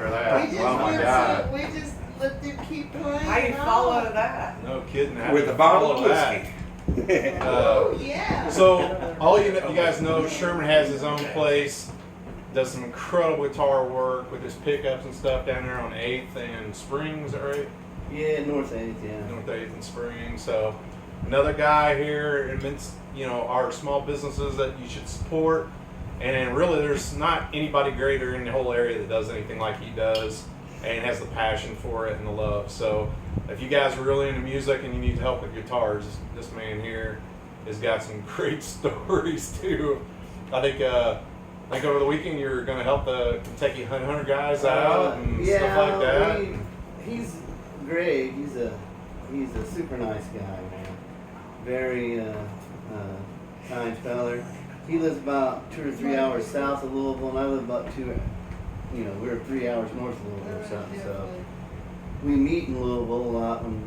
after that. We just Oh my went God. so we just let them keep playing. How you follow that? No kidding. How With do a you bottle follow of that? whiskey. Oh yeah. So all you guys know, Sherman has his own place. Does some incredible guitar work with his pickups and stuff down there on 8th and Springs, is that right? Yeah, North 8th, yeah. North 8th and Springs. So another guy here amidst, our small businesses that you should support. And really there's not anybody greater in the whole area that does anything like he does and has the passion for it and the love. So if you guys are really into music and you need help with guitars, this man here has got some great stories too. I think over the weekend you're going to help the Kentucky Hunter guys out and stuff like that. He's great. He's a super nice guy, man. Very kind feller. He lives about 2 or 3 hours south of Louisville, and I live about we're 3 hours north of Louisville or something. So we meet in Louisville a lot when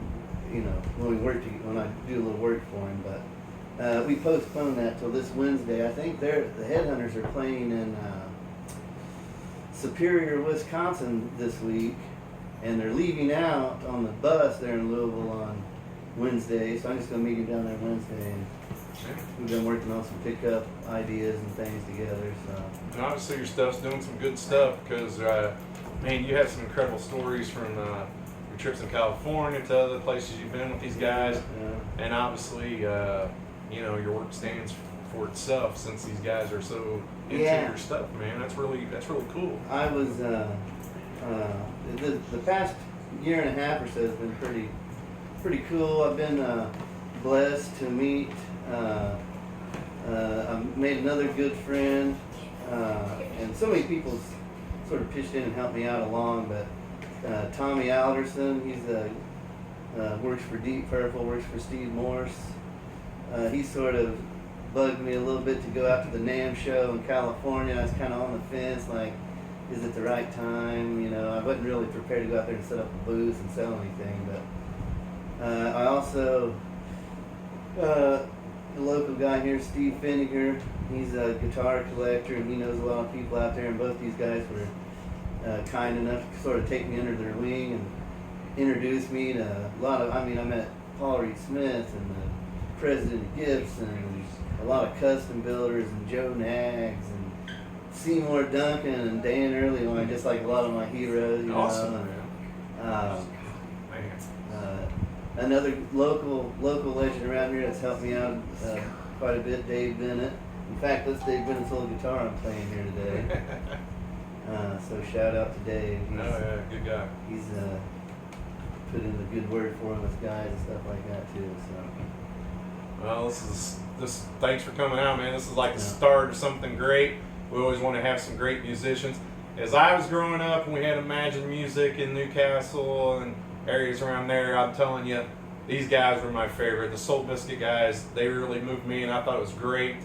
I do a little work for him. But we postponed that till this Wednesday. I think the Headhunters are playing in Superior, Wisconsin this week, and they're leaving out on the bus there in Louisville on Wednesday. So I'm just gonna meet him down there Wednesday. And we've been working on some pickup ideas and things together. So. And obviously your stuff's doing some good stuff because, man, you have some incredible stories from your trips in California to other places you've been with these guys. Yeah. And obviously, your work stands for itself since these guys are so into your stuff, man. That's really cool. I was the past year and a half or so has been pretty cool. I've been blessed to meet. I made another good friend, and so many people sort of pitched in and helped me out along. But Tommy Alderson, he's works for Deep Purple, works for Steve Morse. He sort of bugged me a little bit to go out to the NAMM show in California. I was kind of on the fence, like, is it the right time? I wasn't really prepared to go out there and set up a booth and sell anything. But I also, the local guy here, Steve Finnegar, he's a guitar collector and he knows a lot of people out there. And both these guys were kind enough to sort of take me under their wing and introduce me to a lot of. I met Paul Reed Smith and the president of Gibson and a lot of custom builders and Joe Nags and Seymour Duncan and Dan Early, just like a lot of my heroes. Awesome, man. Another local legend around here that's helped me out quite a bit, Dave Bennett. In fact, that's Dave Bennett's little guitar I'm playing here today. So shout out to Dave. Good guy. He's put in a good word for him with guys and stuff like that too. So. Well, this. Thanks for coming out, man. This is like the start of something great. We always want to have some great musicians. As I was growing up, and we had Imagine Music in Newcastle and areas around there, I'm telling you, these guys were my favorite. The Soul Biscuit guys, they really moved me, and I thought it was great.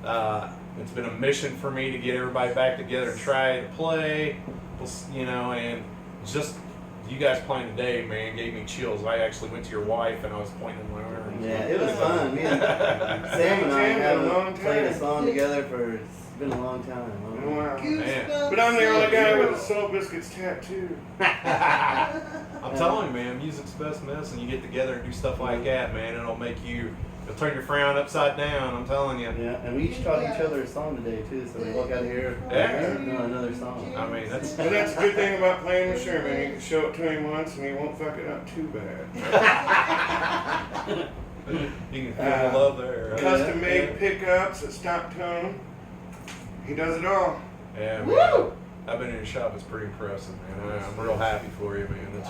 It's been a mission for me to get everybody back together and try to play, and just you guys playing today, man, gave me chills. I actually went to your wife and I was pointing my arms. Yeah, it was fun. Sam and I haven't played a song together for, it's been a long time. Wow. But I'm the only guy with a Soul Biscuits tattoo. I'm telling you, man, music's the best medicine. You get together and do stuff like that, man, it'll turn your frown upside down, I'm telling you. Yeah, and we each taught each other a song today, too, so we walk out of here another song. I mean, that's a good thing about playing with Sherman. You can show it to him once and he won't fuck it up too bad. You can feel the love there. Custom made pickups at Stockton. He does it all. Yeah, man. I've been in your shop, it's pretty impressive, man. I'm real happy for you, man. That's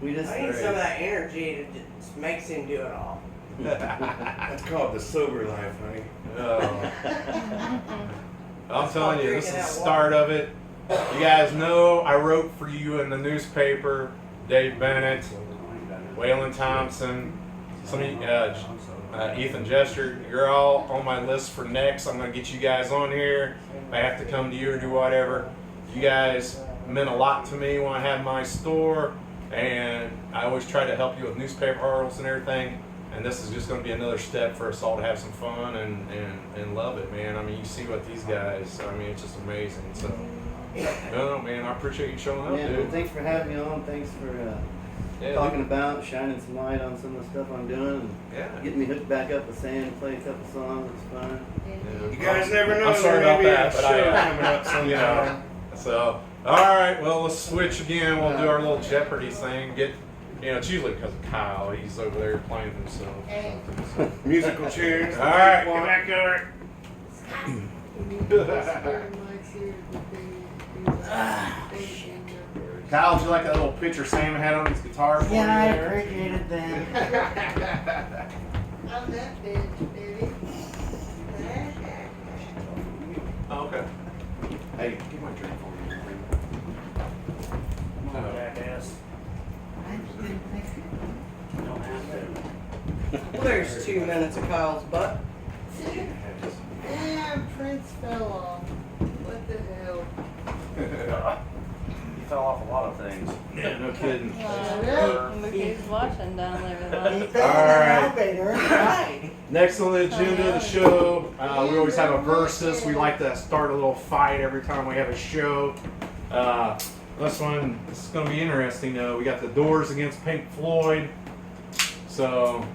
great. I need some of that energy to just makes him do it all. That's called the sober life, honey. I'm telling you, this is the start of it. You guys know I wrote for you in the newspaper, Dave Bennett, Waylon Thompson, Ethan Jester. You're all on my list for next. I'm going to get you guys on here. If I have to come to you or do whatever. You guys meant a lot to me when I had my store, and I always try to help you with newspaper articles and everything. And this is just going to be another step for us all to have some fun and love it, man. I mean, you see what these guys, it's just amazing. So No, man, I appreciate you showing up, Yeah, well, dude. thanks for having me on. Thanks for Yeah, talking about, shining some light on some of the stuff I'm doing, and yeah. getting me hooked back up with Sam, play a couple songs. It's fun. Yeah. You guys never know. I'm sorry there about may be that, a but show I, coming up sometime. you know, so, all right, well, let's switch again. We'll do our little Jeopardy thing. It's usually because of Kyle. He's over there playing himself. Hey. So. Musical chairs. All right, get back over. Kyle, would you like that little picture Sam had on his guitar for you Yeah, I there? appreciated that. On that bench, baby. Oh, okay. Hey, get my drink for me. Come on, jackass. I just didn't think You don't have to. There's 2 minutes of Kyle's butt. Damn, Prince fell off. What the hell? You fell off a lot of things. Yeah, no kidding. Look who's watching down there. he Like, fell in All an right. elevator and died. Next on the agenda of the show, we always have a versus. We like to start a little fight every time we have a show. This is going to be interesting, though. We got the Doors against Pink Floyd. So,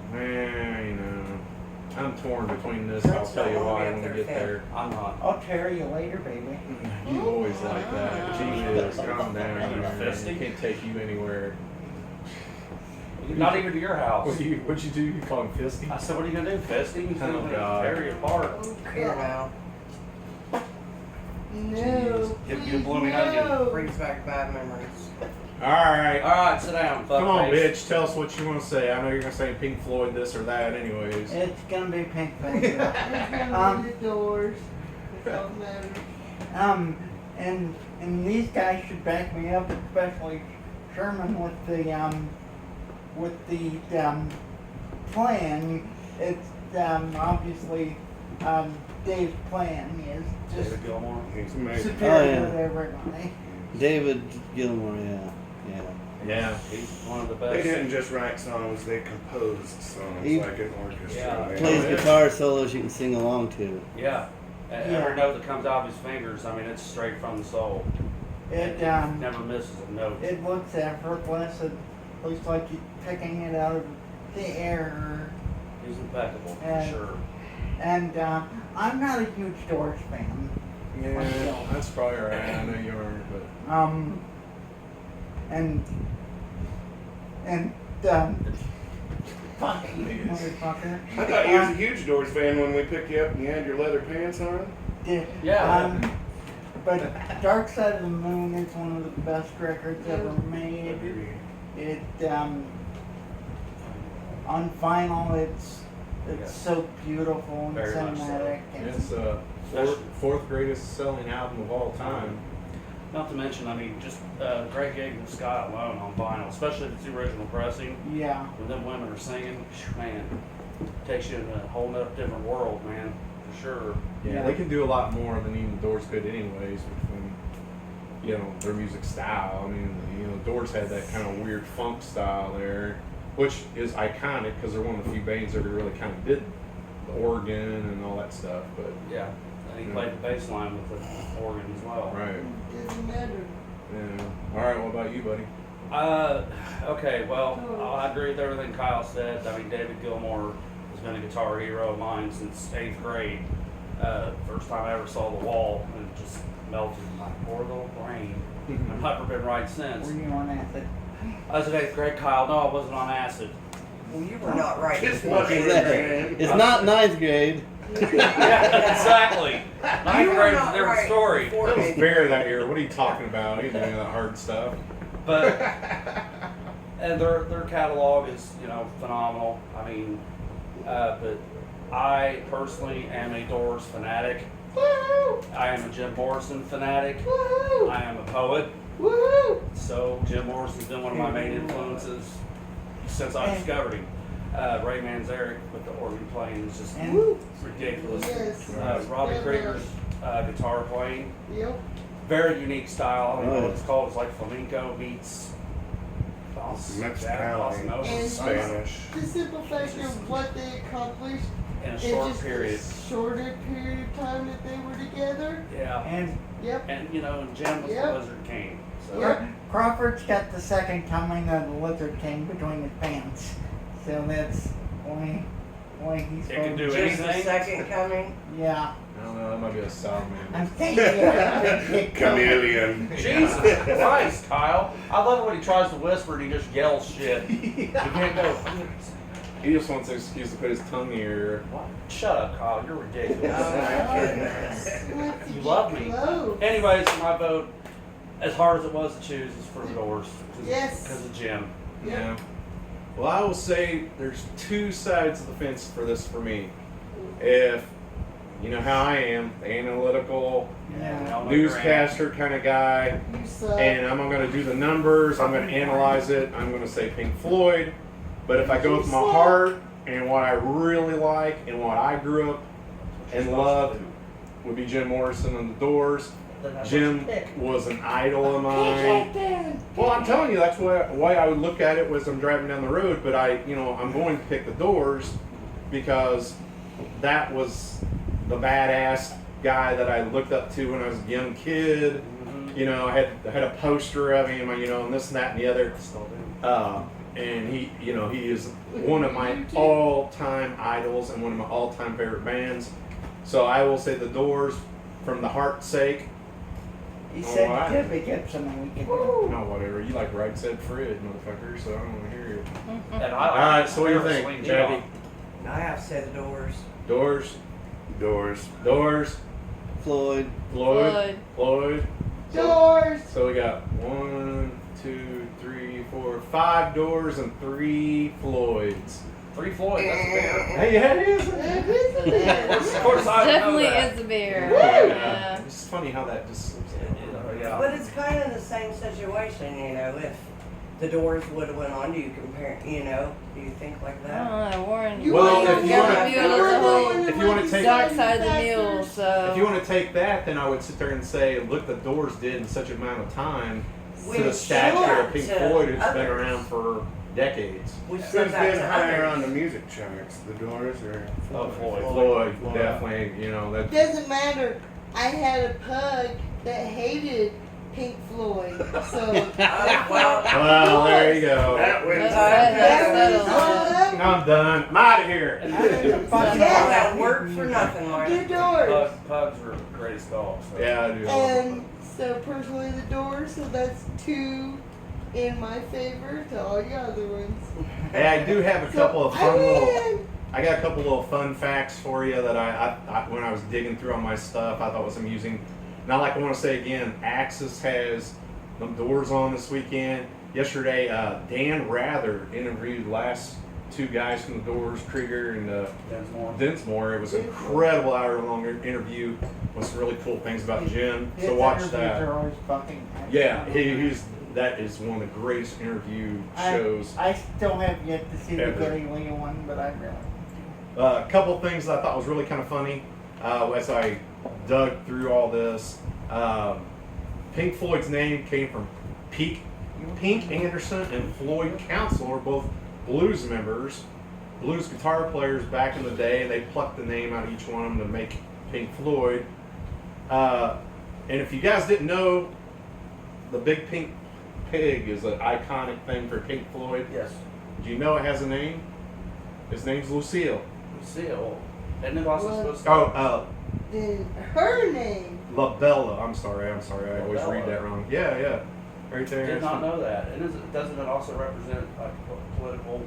I'm torn between this. I'll tell you why when we get there. I'm not. I'll tear you later, baby. You always like that. Jesus, calm down. Man. Fisty? Can't take you anywhere. Not even to your house. What'd you do? You call him Fisty? I said, what are you gonna do, Fisty? He's Oh, gonna God. tear you apart. Oh, Here God. now. No. Give you a please, blooming no. onion. Brings back bad memories. All right. Alright, sit down, fuck Come on, face. bitch. Tell us what you want to say. I know you're going to say Pink Floyd this or that anyways. It's gonna be Pink Floyd. It's gonna be the Doors. It don't matter. And these guys should back me up, especially Sherman with the plan. It's obviously Dave's plan is just David Gilmour. He's amazing. superior Oh, yeah. to everybody. David Gilmour, yeah. Yeah. He's one of the They best. didn't just write songs; they composed songs He like an orchestra. Yeah. They- Plays yeah. guitar solos you can sing along to. Yeah. Every note that comes out of his fingers, I mean, it's straight from the soul. It Never misses a note. it looks effortless. It looks like you're picking it out of the air. He's impeccable, for And- sure. And I'm not a huge Doors fan. Yeah, that's probably right. I know you aren't, but fuck you, motherfucker. I thought you was a huge Doors fan when we picked you up and you had your leather pants on. Yeah. But Dark Side of the Moon is one of the best records ever made. It on vinyl, it's so beautiful and Very much so. cinematic. And it's fourth greatest selling album of all time. Not to mention, I mean, just Greg Gig and Scott alone on vinyl, especially if it's the original pressing. yeah, When them women are singing, man, takes you in a whole nother different world, man, for sure. Yeah, they can do a lot more than even Doors could anyways between, their music style. I mean, Doors had that kind of weird funk style there, which is iconic because they're one of the few bands that really kind of did the organ and all that stuff, but Yeah, and he played the bass line with the organ as well. right. Doesn't matter. Yeah. All right, what about you, buddy? Okay, well, I agree with everything Kyle said. I mean, David Gilmour has been a guitar hero of mine since 8th grade. First time I ever saw The Wall, and it just melted my poor little brain. I've never been right since. were you on acid? I was in 8th grade, Kyle. No, I wasn't on acid. Well, you were not right. Just before. wasn't Exactly. It's not ninth grade. Yeah, exactly. Ninth You were grade's a not different right story. before That was me. Bear that year. What are you talking about? You know, that hard stuff. But and their catalog is phenomenal. I mean, but I personally am a Doors fanatic. Woo! I am a Jim Morrison fanatic. Woo! I am a poet. Woo! So Jim Morrison's been one of my main influences since I discovered him. Ray Manzarek with the organ playing is just And ridiculous. Yes. Robbie Krieger's guitar playing, Yep. very unique style. I don't know Oh, what yeah. it's called. It's like flamenco meets Mexicali. bossa nova. And Spanish. the simple fact of what they accomplished in a It's short just period. a shorter period of time that they were together. Yeah. And Yep. And you know, Jim was Yep. the Lizard King. So Yep. Crawford's got the second coming of the Lizard King between his pants. So that's why he's It can do Just anything. the second coming. Yeah. I don't know. That might be a Salamander. I'm telling you. Chameleon. Jesus Christ, Kyle. I love it when he tries to whisper and he just yells shit. You can't go. He just wants an excuse to put his tongue here. What? Shut up, Kyle. You're Oh ridiculous. my goodness. He wants to You get love me. close. Anyways, my vote, as hard as it was to choose, is for the Doors. Yes. Because of Jim. Yeah. Well, I will say there's two sides of the fence for this for me. If you know how I am, the analytical Yeah. newscaster kind of guy, You suck. and I'm going to do the numbers, I'm going to analyze it, I'm going to say Pink Floyd. But if I go with my heart and what I really like and what I grew up and loved would be Jim Morrison and the Doors. Jim was an idol of mine. Well, I'm telling you, that's why I would look at it was I'm driving down the road, but I'm going to pick the Doors because that was the badass guy that I looked up to when I was a young kid. You know, I had a poster of him, and this and that and the other. And he is one of my all-time idols and one of my all-time favorite bands. So I will say the Doors, from the heart's sake. He said Alright. he could pick up someone we could do. No, whatever. You like Right Said Fred, motherfucker, so I don't want to hear you. And I All right, so what do you think, Celine Jackie? Dion. I have said the Doors. Doors, Doors. Doors, Floyd. Floyd, Floyd. Doors. So we got 1, 2, 3, 4, 5 Doors and 3 Floyds. 3 Floyd, that's a bear. Hey, yeah, it is. It is a bear. Of course I know Definitely that. is a beer. Yeah. Yeah. It's funny how that just slips out. Yeah. But it's kind of the same situation, if the Doors would have went on, do you compare, do you think like I that? don't know, Warren. You Well, ain't if you gonna wanna- get if you wanna- the whole- if you wanna take- Dark side of the mule, so. If you want to take that, then I would sit there and say, look, the Doors did in such an amount of time to the With stature short of Pink to Floyd, who's been others. around for decades. Which Who's says that been to higher others. on the music charts? The Doors or Oh, Floyd. Floyd, Floyd. definitely, that. Doesn't matter. I had a pug that hated Pink Floyd. So Well, Well, there you go. that wins. That's all I'm done. I'm out of here. all that work for nothing, do Marty. Doors. Pugs were the greatest dogs. So. Yeah, I do. And so personally the Doors, so that's 2 in my favor to all the other ones. Hey, I do have a So couple of I fun little. win. I got a couple little fun facts for you that I when I was digging through all my stuff, I thought was amusing. Not like I want to say again, Axis has the Doors on this weekend. Yesterday, Dan Rather interviewed the last 2 guys from the Doors, Krieger and Densmore. It was an incredible hour-long interview with some really cool things about Jim. His So watch interviews that. are always fucking Yeah, that is one of the greatest interview shows. I still have yet to see Ever. the Gary Lee one, but I really. A couple things I thought was really kind of funny as I dug through all this. Pink Floyd's name came from Pink Anderson and Floyd Council are both blues members, blues guitar players back in the day. They plucked the name out of each one of them to make Pink Floyd. And if you guys didn't know, the big pink pig is an iconic thing for Pink Floyd. Yes. Do you know it has a name? His name's Lucille. Lucille. Isn't it also supposed to Oh, Then her name. La Bella. I'm sorry. I always La read Bella. that wrong. Yeah. Right there. Did not know that. And doesn't it also represent like political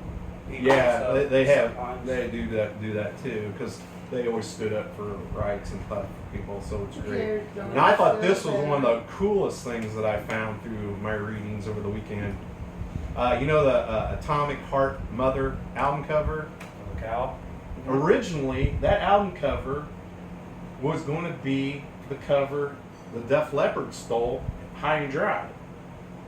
people? Yeah, and they stuff have. sometimes? They do that too because they always stood up for rights and fought for people. So it's great. And I thought this was one of the coolest things that I found through my readings over the weekend. The Atomic Heart Mother album cover? The cow. Originally, that album cover was going to be the cover the Def Leppard stole, High and Dry.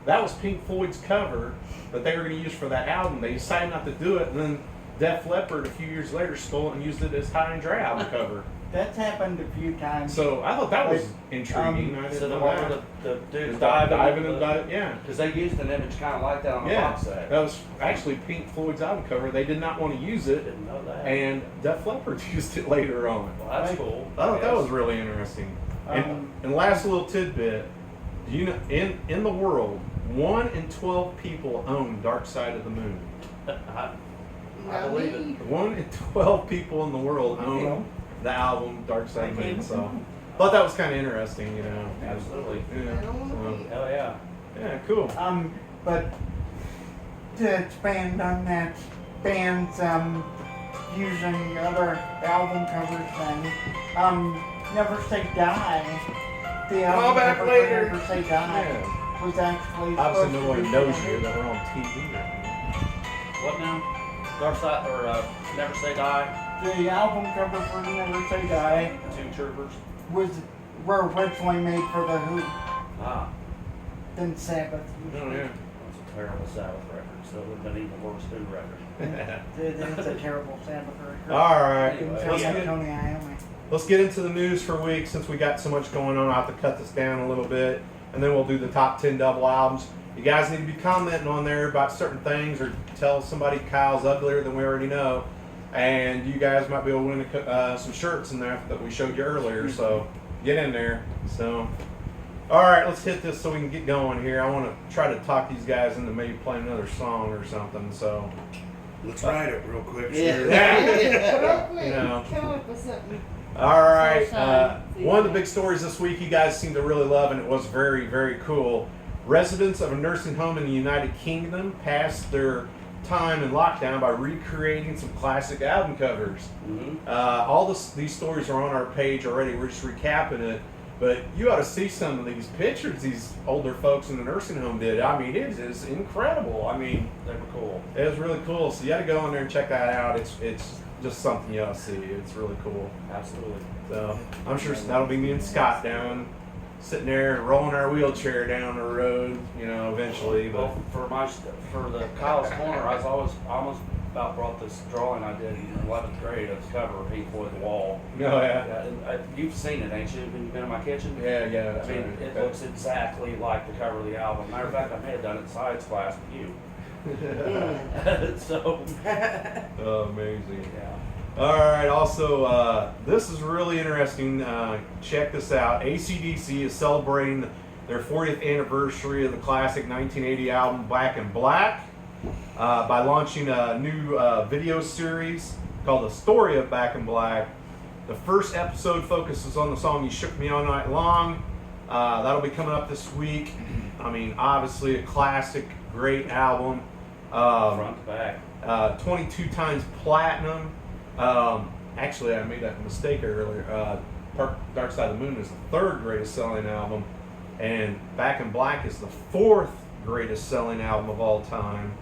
That was Pink Floyd's cover that they were going to use for that album. They decided not to do it, and then Def Leppard a few years later stole it and used it as High and Dry album cover. That's happened a few times. So I thought that was intriguing. I So didn't the know one that. where the dude Just diving and diving, yeah. Because they used an image kind of like that on the Yeah, box set. that was actually Pink Floyd's album cover. They did not want to use it, Didn't know that. and Def Leppard used it later on. Well, that's cool. I thought that Yes. was really interesting. Um, And last little tidbit, do you know in the world, 1 in 12 people own Dark Side of the Moon. I Not believe me. 1 in 12 people in the world own the album Dark Side of the Moon. So thought that was kind of interesting, you know. Absolutely. I Yeah. don't want to be. Hell yeah. Yeah, cool. But to expand on that, bands using other album covers thing. Never Say Die. The Call album back cover later. for Never Say Die Yeah. was actually Obviously, supposed no to one be knows on you it. that we're on TV right now. What now? Dark Side or Never Say Die? The album cover for Never Say Die Two Troopers. were originally made for the Who, Ah, then Sabbath. Oh, yeah. that's a terrible Sabbath record. So it would have been even worse Who record. It is a terrible Sabbath record. All right. Anyway. Until Let's that get, Tony Iommi. let's get into the news for a week since we got so much going on. I'll have to cut this down a little bit, and then we'll do the top 10 double albums. You guys need to be commenting on there about certain things, or tell somebody Kyle's uglier than we already know. And you guys might be able to win some shirts in there that we showed you earlier. So get in there. So, all right, let's hit this so we can get going here. I want to try to talk these guys into maybe playing another song or something. So, Let's write it real quick. Yeah. Real quick, You know. come up with something. all right. Sunshine. One of the big stories this week you guys seem to really love, and it was very, very cool. Residents of a nursing home in the United Kingdom passed their time in lockdown by recreating some classic album covers. Mm-hmm. All these stories are on our page already. We're just recapping it. But you ought to see some of these pictures these older folks in the nursing home did. I mean, it is incredible. I mean, They were cool. it was really cool. So you got to go in there and check that out. It's just something you ought to see. It's really cool. Absolutely. So I'm sure that'll be me and Scott down, sitting there rolling our wheelchair down the road, you know, eventually. But Well, for the Kyle's Corner, I almost about brought this drawing I did in 11th grade of the cover of Pink Floyd The Wall. oh yeah, You've seen it, ain't you? When you've been in my kitchen? yeah. I That's mean, right. it looks exactly like the cover of the album. Matter of fact, I may have done it in science class with you. So, Oh, amazing. yeah. All right. Also, this is really interesting. Check this out. AC/DC is celebrating their 40th anniversary of the classic 1980 album Back in Black by launching a new video series called The Story of Back in Black. The first episode focuses on the song You Shook Me All Night Long. That'll be coming up this week. I mean, obviously a classic, great album. Front to back. 22 times platinum. Actually, I made that mistake earlier. Dark Side of the Moon is the third greatest selling album, and Back in Black is the fourth greatest selling album of all time.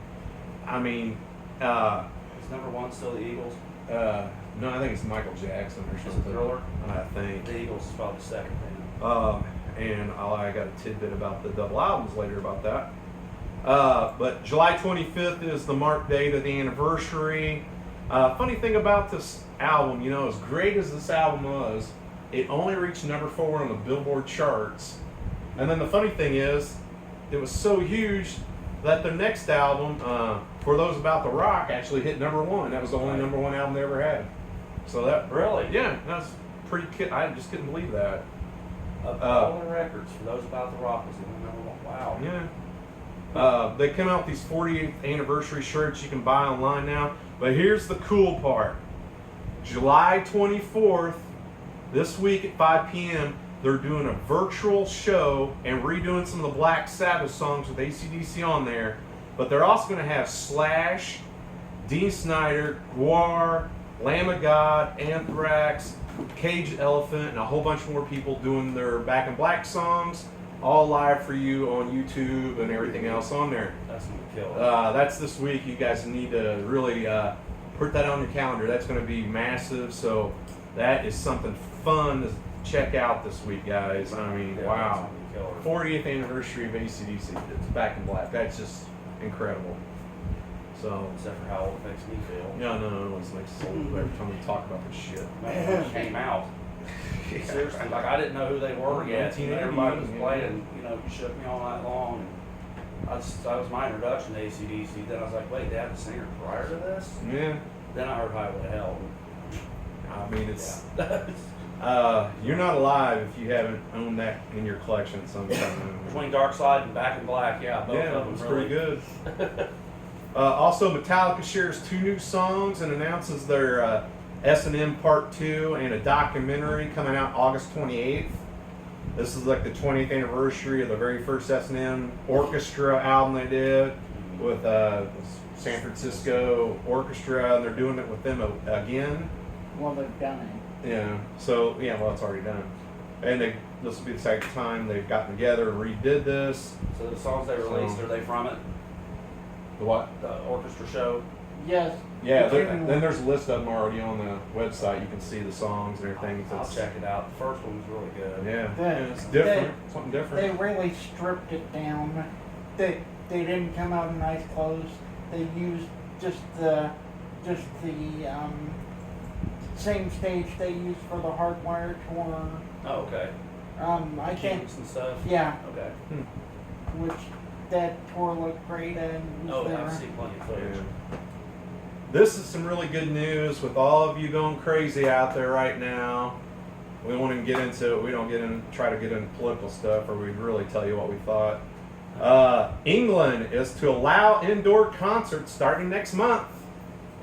I mean, Is number one still the Eagles? no, I think it's Michael Jackson or Is it something. Thriller? I think. The Eagles is probably the second thing. And I got a tidbit about the double albums later about that. But July 25th is the mark date of the anniversary. Funny thing about this album, you know, as great as this album was, it only reached number 4 on the Billboard charts. And then the funny thing is, it was so huge that their next album, For Those About the Rock, actually hit number 1. That was the only number 1 album they ever had. So that Really? yeah, that's pretty. I just couldn't believe that. Of all the records, For Those About the Rock was the only number one. Wow. Yeah. They come out with these 40th anniversary shirts you can buy online now. But here's the cool part. July 24th, this week at 5 p.m., they're doing a virtual show and redoing some of the Black Sabbath songs with AC/DC on there. But they're also going to have Slash, Dee Snider, Gwar, Lamb of God, Anthrax, Cage Elephant, and a whole bunch more people doing their Back in Black songs, all live for you on YouTube and everything else on there. That's gonna kill it. That's this week. You guys need to really put that on your calendar. That's going to be massive. So that is something fun to check out this week, guys. I mean, Yeah, wow. that's gonna kill it. 40th anniversary of AC/DC. It's Back in Black. That's just incredible. So, Except for how it makes me feel. yeah, no, it always makes us old every time we talk about this shit. Man, when it came out. Seriously, like I didn't know who they were yet. You know, everybody was playing, you know, You Shook Me All Night Long. And that was my introduction to AC/DC. Then I was like, wait, they had a singer prior to this? Yeah. Then I heard Highway to Hell. I mean, it's Yeah. you're not alive if you haven't owned that in your collection sometime. Between Dark Side and Back in Black, yeah, both Yeah, of them it's really pretty good. Also, Metallica shares 2 new songs and announces their S&M Part 2 and a documentary coming out August 28th. This is like the 20th anniversary of the very first S&M orchestra album they did with San Francisco Orchestra, and they're doing it with them again. Well, they've done it. Yeah. So yeah, well, it's already done, and this will be the second time they've gotten together and redid this. So the songs they released, are they from it? The what? The orchestra show? Yes. Yeah. It's in- Then there's a list of them already on the website. You can see the songs and everything. I'll check it out. The first one was really good. Yeah. They- Yeah, it's different. Something They different. really stripped it down. They didn't come out in nice clothes. They used just the same stage they used for the Hardwire tour. Oh, okay. I think, Kings and stuff? yeah, Okay. which that tour looked great and Oh, there. I've seen plenty of footage. Yeah. This is some really good news with all of you going crazy out there right now. We won't even get into it. We don't try to get into political stuff, or we'd really tell you what we thought. England is to allow indoor concerts starting next month.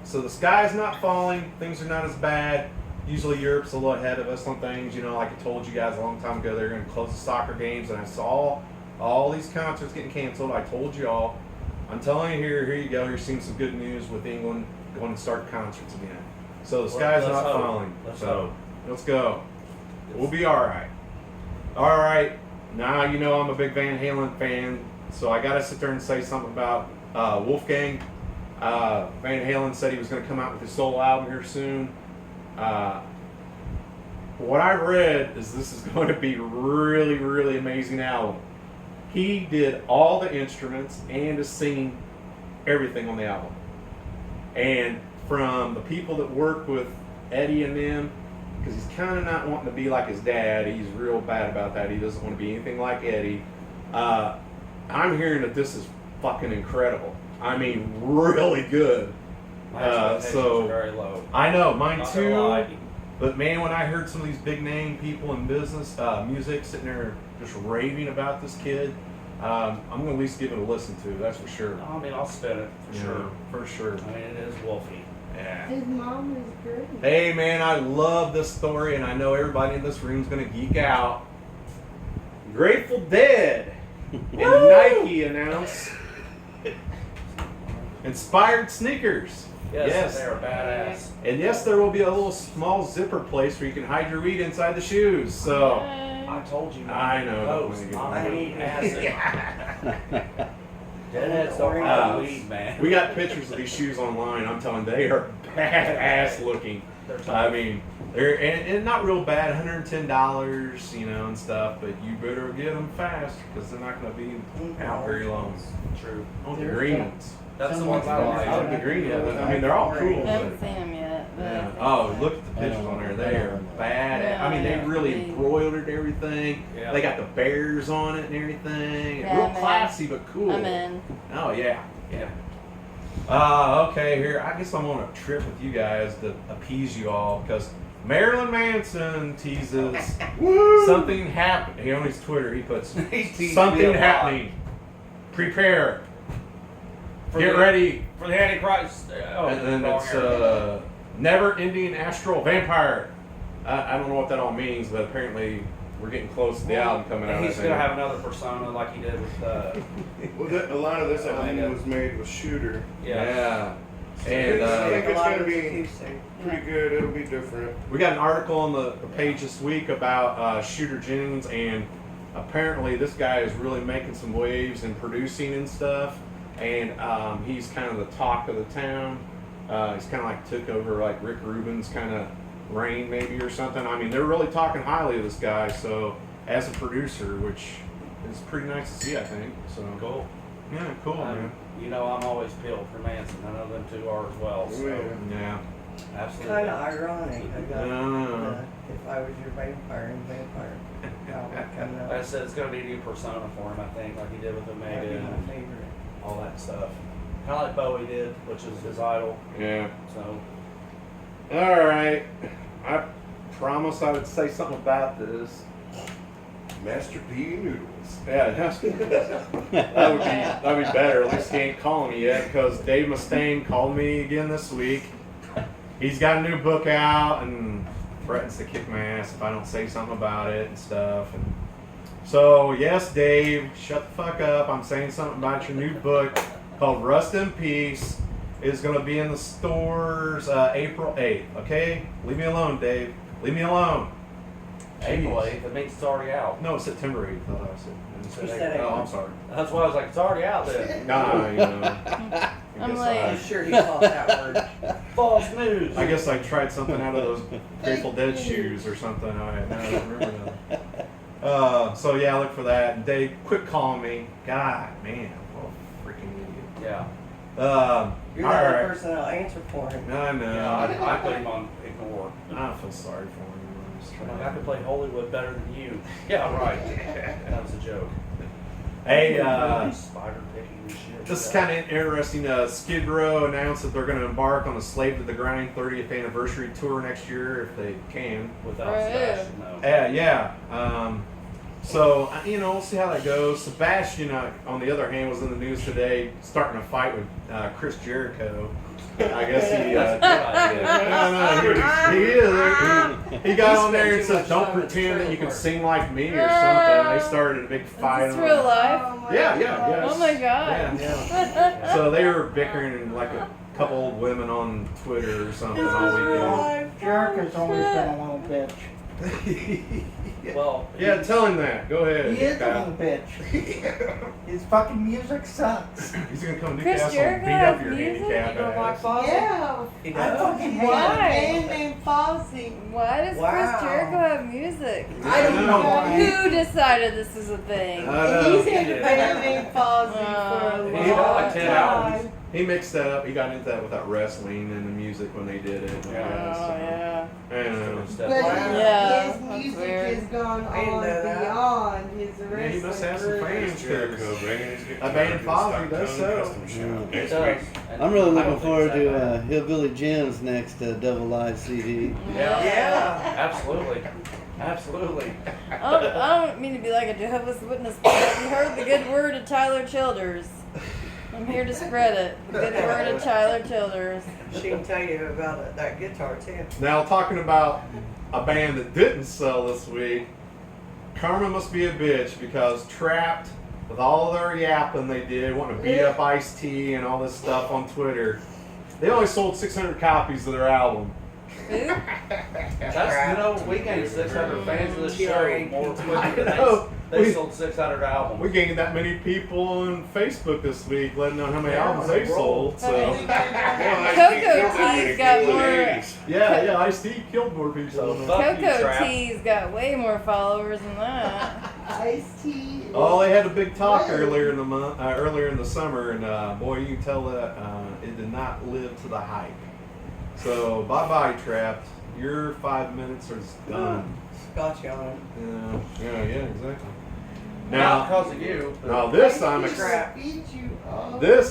So the sky's not falling. Things are not as bad. Usually Europe's a little ahead of us on things. You know, like I told you guys a long time ago, they're going to close the soccer games, and I saw all these concerts getting canceled. I told you all. I'm telling you here you go. You're seeing some good news with England going to start concerts again. So the sky's Let's not hope. falling. Let's So hope. let's go. We'll be all right. All right. Now you know I'm a big Van Halen fan, so I got to sit there and say something about Wolfgang. Van Halen said he was going to come out with his solo album here soon. What I read is this is going to be really, really amazing album. He did all the instruments and is singing everything on the album. And from the people that work with Eddie and them, because he's kind of not wanting to be like his dad. He's real bad about that. He doesn't want to be anything like Eddie. I'm hearing that this is fucking incredible. I mean, really good. My expectations so are very low. I know, mine Not gonna lie. too. But man, when I heard some of these big name people in business, music, sitting there just raving about this kid, I'm gonna at least give it a listen to. That's for sure. I mean, I'll spin it for Yeah, sure. for sure. I mean, it is Wolfie. Yeah. His mom is great. Hey man, I love this story, and I know everybody in this room is gonna geek out. Grateful Dead and Nike announced inspired sneakers. Yes, they are badass. And yes, there will be a little small zipper place where you can hide your weed inside the shoes. So I told you. I know, don't Post, wanna get not one. weed acid. Deadheads don't Uh, have weed, man. we got pictures of these shoes online. I'm telling you, they are badass looking. They're tough. I mean, they're and not real bad, $110, you know, and stuff. But you better get them fast because they're not going to be out very long. True. On the They're green tough. ones. That's the Someone's ones I gonna like. I like the green ones. I mean, they're all cool. I haven't But, seen them yet. But I yeah. think Oh, so. look at the pictures on there. They are bad. I mean, they really embroidered everything. Yeah. They got the bears on it and everything. Yeah, Real I'm in. classy, but cool. I'm in. Oh yeah, yeah. Okay, here I guess I'm on a trip with you guys to appease you all because Marilyn Manson teases something happened. He on his Twitter he puts something happening. Prepare. Get ready. For the Antichrist. Oh, And then wrong it's area. never-ending astral vampire. I don't know what that all means, but apparently we're getting close to the album coming out. He's I going to think. have another persona like he did with, Well, a lot of this I think yeah. was made with Shooter. Yeah. I And think A it's lot gonna of be it's too soon. pretty good. It'll be different. we got an article on the page this week about Shooter Jennings, and apparently this guy is really making some waves and producing and stuff. And he's kind of the talk of the town. He's kind of like took over like Rick Rubin's kind of reign maybe or something. I mean, they're really talking highly of this guy. So as a producer, which is pretty nice to see, I think. So cool. Yeah, cool, man. You know, I'm always peeled for Manson. I know them two are as well. So, Yeah. absolutely. Kind of ironic. I got, Yeah. if I was your vampire and vampire, coming Like I up. said, it's going to be a new persona for him, I think, like he did with Omega That'd be and my favorite. all that stuff. Kind of like Bowie did, which is his idol. Yeah. So, All right. I promised I would say something about this. Master P noodles. Yeah, that'd be better. At least he ain't calling me yet because Dave Mustaine called me again this week. He's got a new book out and threatens to kick my ass if I don't say something about it and stuff. And so, yes, Dave, shut the fuck up. I'm saying something about your new book called Rust in Peace. It's going to be in the stores April 8th. Okay? Leave me alone, Dave. Leave me alone. April Jeez. 8th, it means it's already out. No, September 8th. I thought I said. You said Oh, April. I'm sorry. That's why I was like, it's already out then. Nah, you know. I I'm guess like- I'm sure he caught that word. False news. I guess I tried something out of those Grateful Dead shoes or something. I don't remember that. So yeah, look for that. And Dave, quit calling me. God, man, what a freaking idiot. Yeah. You're All the only right. person that'll answer for him. I know. Yeah, I put him on ignore. I feel sorry for him. I'm just I'm trying like, I could play Hollywood better than you. Yeah, right. That was a joke. Hey, Spider picking and shit. this is kind of interesting. Skid Row announced that they're going to embark on the Slave to the Grind 30th anniversary tour next year if they can. Without Right. Sebastian, though. Yeah. So, you know, we'll see how that goes. Sebastian, on the other hand, was in the news today starting a fight with Chris Jericho. I guess he. That's a good idea. He is. He got He on there spent and too said, much "Don't time at the pretend that trailer you can park." sing like me" or something. They started a big fight. Is on this real it. life? Oh my Yeah, God. yes. Oh my god. Yeah. So they were bickering like a couple old women on Twitter or something all weekend. Jericho's always been a little bitch. Well, Yeah, tell him that. Go ahead. He is a Kyle. little bitch. His fucking music sucks. He's gonna come to Chris Newcastle and Jericho beat up has your music? handicap You don't like ass. Fozzy? Yeah. He I does? fucking hate Why? him. A band named Fozzy. Why does Wow. Chris Jericho have music? I don't know why. Who decided this is a thing? He's He in a did. band named Fozzy for a He long did like 10 time. albums. He mixed that up. He got into that with that wrestling and the music when they did it. Oh Yeah, yeah. I don't know. Step But Wow. Yeah, his that's music weird. has gone I didn't on know that. beyond his wrestling Yeah, he must have some career. fans. Jericho, bringing his A band Fozzy does sell. It Next does. week. And I'm really I looking don't think forward it's to that bad. Hillbilly Jim's next double live CD. Yeah. Absolutely. Absolutely. I don't mean to be like a Jehovah's Witness, but have you heard the good word of Tyler Childers? I'm here to spread it. The good word of Tyler Childers. She can tell you about that guitar too. Now, talking about a band that didn't sell this week, karma must be a bitch because Trapped, with all of their yapping they did, wanting to beat up Ice-T and all this stuff on Twitter, they only sold 600 copies of their album. Who? That's, you know, we gained 600 fans of this show more quickly than know. they We- sold 600 albums. We gained that many people on Facebook this week, letting know how many Yeah, albums they roll. sold. So, Cocoa Tea's got more. yeah, Ice-T killed more people. So, than fuck that. you, Cocoa Trap. Tea's got way more followers than that. Ice-T. Oh, they had a big talk earlier in the month, earlier in the summer, and boy, you can tell that it did not live to the hype. So, bye, Trapped. Your 5 minutes are done. Got you on it. Yeah, exactly. Not Now, because of you. but- now this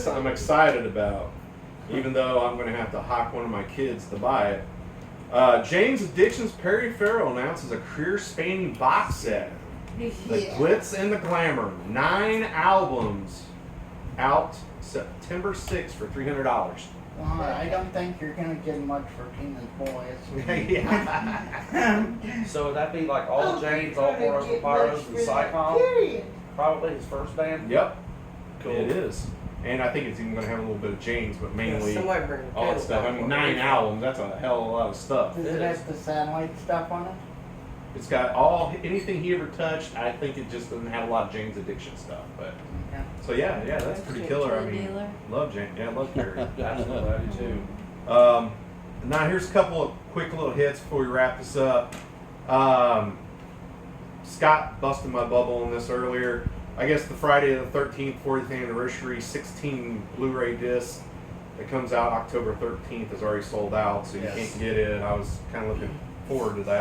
I'm excited about, even though I'm going to have to hawk one of my kids to buy it. James Addiction's Perry Farrell announces a career-spanning box set. The Glitz and the Glamour, 9 albums, out September 6th for $300. Well, I don't think you're gonna get much for Tina's boys. Yeah. So would that be like all James, all Boros, and Pyros, and Psychom? Period. Probably his first band? Yep. Cool. It is. And I think it's even going to have a little bit of James, but mainly Somebody bring the all that pedal stuff. I down mean, for 9 me. albums, that's a hell of a lot of stuff. Does it have the satellite stuff on it? It's got anything he ever touched. I think it just doesn't have a lot of James Addiction stuff. But Okay. so yeah, that's pretty killer. I mean, Dealer. love James. Yeah, love Perry. Absolutely, I do too. Now here's a couple of quick little hits before we wrap this up. Scott busted my bubble on this earlier. I guess the Friday the 13th, 40th anniversary 16 Blu-ray disc that comes out October 13th is already sold out, so you Yes. can't get it. I was kind of looking forward to that.